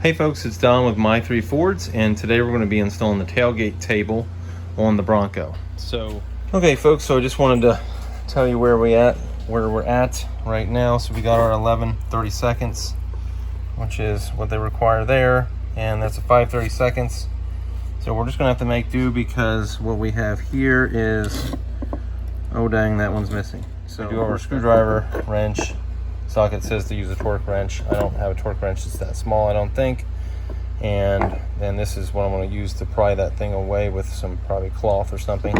Hey folks, it's Don with My 3 Fords, and today we're going to be installing the tailgate table on the Bronco. Okay folks, so I just wanted to tell you where we're at right now. So we got our 11/32, which is what they require there, and that's a 5/32. So we're just gonna have to make do because what we have here is, oh dang, that one's missing. So we do our screwdriver wrench. Socket says to use a torque wrench. I don't have a torque wrench that's that small, I don't think. And then this is what I'm going to use to pry that thing away with some probably cloth or something.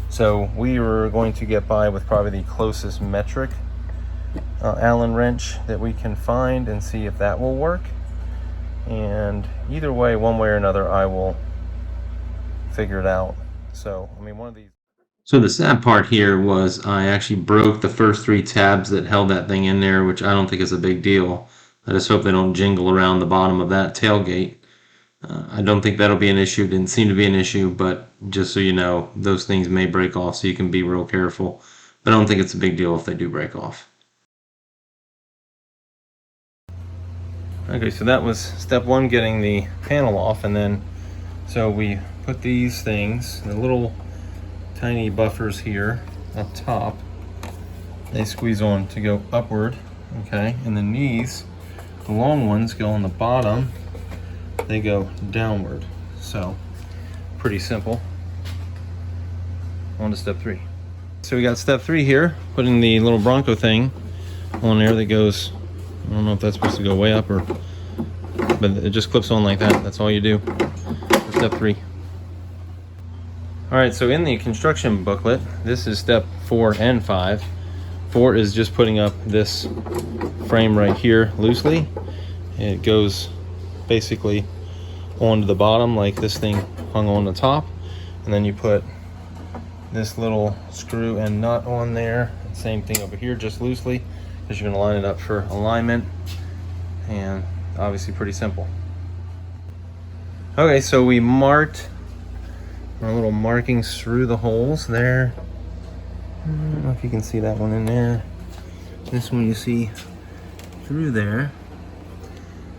So we are going to get by with probably the closest metric Allen wrench that we can find and see if that will work. And either way, one way or another, I will figure it out. So I mean, one of these. So the sad part here was I actually broke the first 3 tabs that held that thing in there, which I don't think is a big deal. I just hope they don't jingle around the bottom of that tailgate. I don't think that'll be an issue. Didn't seem to be an issue, but just so you know, those things may break off, so you can be real careful. But I don't think it's a big deal if they do break off. Okay, so that was step 1, getting the panel off, and then so we put these things, the little tiny buffers here up top, they squeeze on to go upward, okay, and then these, the long ones, go on the bottom, they go downward. So pretty simple. On to step 3. So we got step 3 here, putting the little Bronco thing on there that goes, I don't know if that's supposed to go way up or, but it just clips on like that. That's all you do. Step 3. All right, so in the construction booklet, this is step 4 and 5. 4 is just putting up this frame right here loosely. It goes basically onto the bottom like this thing hung on the top, and then you put this little screw and nut on there. Same thing over here, just loosely, because you're going to line it up for alignment, and obviously pretty simple. Okay, so we marked our little markings through the holes there. I don't know if you can see that one in there. This one you see through there,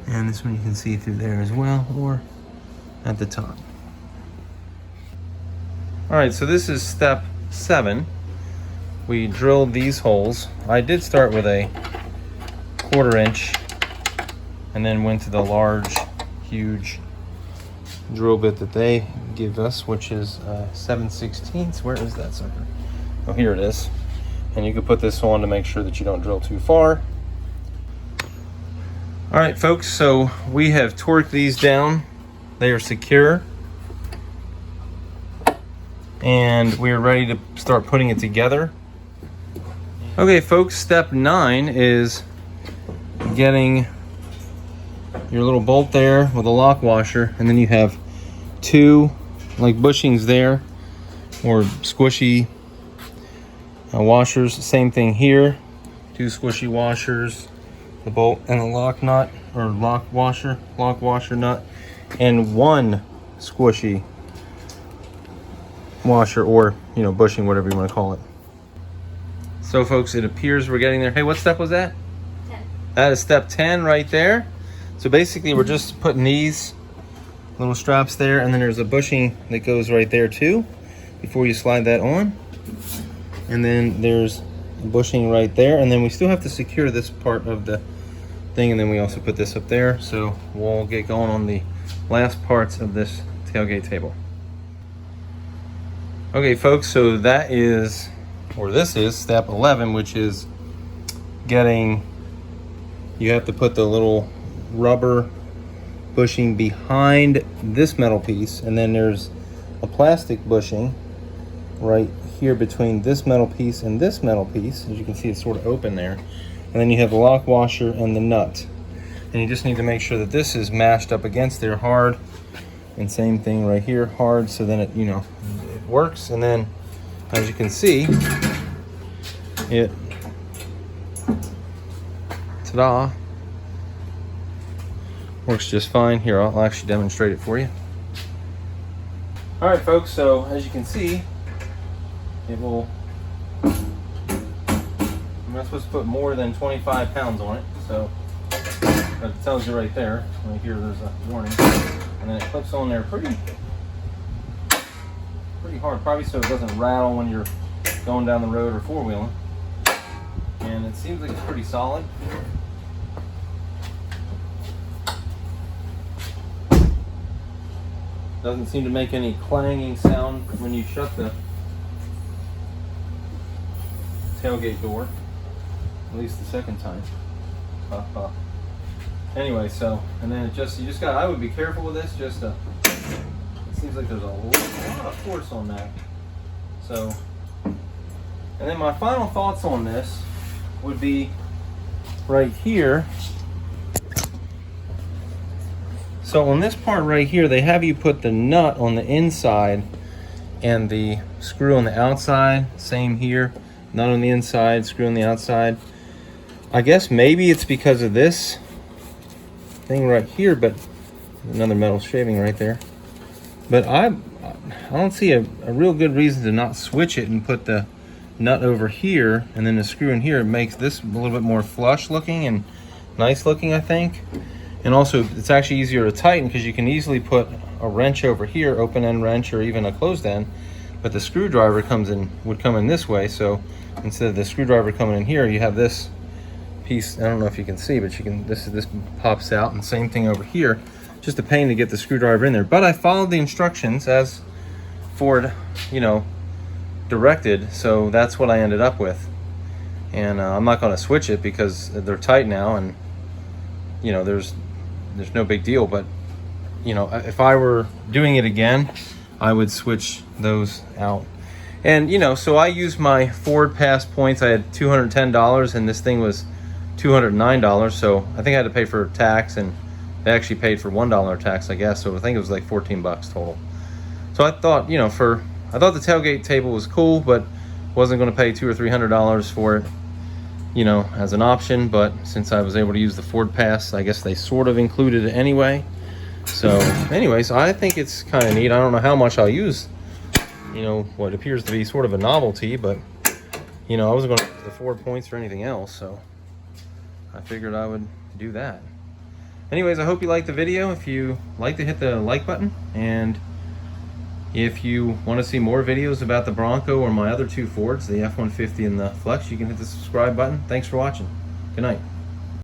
and this one you can see through there as well, or at the top. All right, so this is step 7. We drilled these holes. I did start with a 1/4 inch and then went to the large, huge drill bit that they give us, which is 7/16. Where is that sucker? Oh, here it is. And you can put this on to make sure that you don't drill too far. All right, folks, so we have torqued these down. They are secure. And we are ready to start putting it together. Okay, folks, step 9 is getting your little bolt there with a lock washer, and then you have 2 like bushings there, or squishy washers. Same thing here, 2 squishy washers, the bolt and a lock nut, or lock washer nut, and 1 squishy washer, or bushing, whatever you want to call it. So folks, it appears we're getting there. Hey, what step was that? 10. That is step 10 right there. So basically we're just putting these little straps there, and then there's a bushing that goes right there too before you slide that on, and then there's a bushing right there, and then we still have to secure this part of the thing, and then we also put this up there. So we'll get going on the last parts of this tailgate table. Okay folks, so that is, or this is step 11, which is getting, you have to put the little rubber bushing behind this metal piece, and then there's a plastic bushing right here between this metal piece and this metal piece. As you can see, it's sort of open there, and then you have the lock washer and the nut, and you just need to make sure that this is mashed up against there hard, and same thing right here, hard, so then it it works. And then as you can see, it, ta-da, works just fine. Here, I'll actually demonstrate it for you. All right folks, so as you can see, it will, I'm not supposed to put more than 25 pounds on it, so but it tells you right there. Right here, there's a warning, and then it clips on there pretty hard, probably so it doesn't rattle when you're going down the road or four-wheeling. And it seems like it's pretty solid. Doesn't seem to make any clanging sound when you shut the tailgate door, at least the second time. Anyway, so, and then you just got, I would be careful with this, just it seems like there's a lot of force on that. So, and then my final thoughts on this would be right here. So on this part right here, they have you put the nut on the inside and the screw on the outside. Same here, nut on the inside, screw on the outside. I guess maybe it's because of this thing right here, but another metal shaving right there. But I don't see a real good reason to not switch it and put the nut over here and then the screw in here. It makes this a little bit more flush looking and nice looking, I think. And also it's actually easier to tighten because you can easily put a wrench over here, open end wrench or even a closed end, but the screwdriver would come in this way. So instead of the screwdriver coming in here, you have this piece. I don't know if you can see, but you can, this pops out, and same thing over here. Just a pain to get the screwdriver in there, but I followed the instructions as Ford, you know, directed, so that's what I ended up with. And I'm not going to switch it because they're tight now, and you know, there's no big deal. But you know, if I were doing it again, I would switch those out. And you know, so I used my FordPass points. I had $210 and this thing was $209, so I think I had to pay for tax, and they actually paid for $1 tax, I guess. So I think it was like 14 bucks total. So I thought, you know, I thought the tailgate table was cool, but wasn't going to pay $200 or $300 for it, you know, as an option. But since I was able to use the FordPass, I guess they sort of included it anyway. So anyways, I think it's kind of neat. I don't know how much I'll use, you know, what appears to be sort of a novelty, but you know, I wasn't going to use the Ford points or anything else, so I figured I would do that. Anyways, I hope you liked the video. If you like, to hit the like button, and if you want to see more videos about the Bronco or my other two Fords, the F-150 and the Flex, you can hit the subscribe button. Thanks for watching. Good night.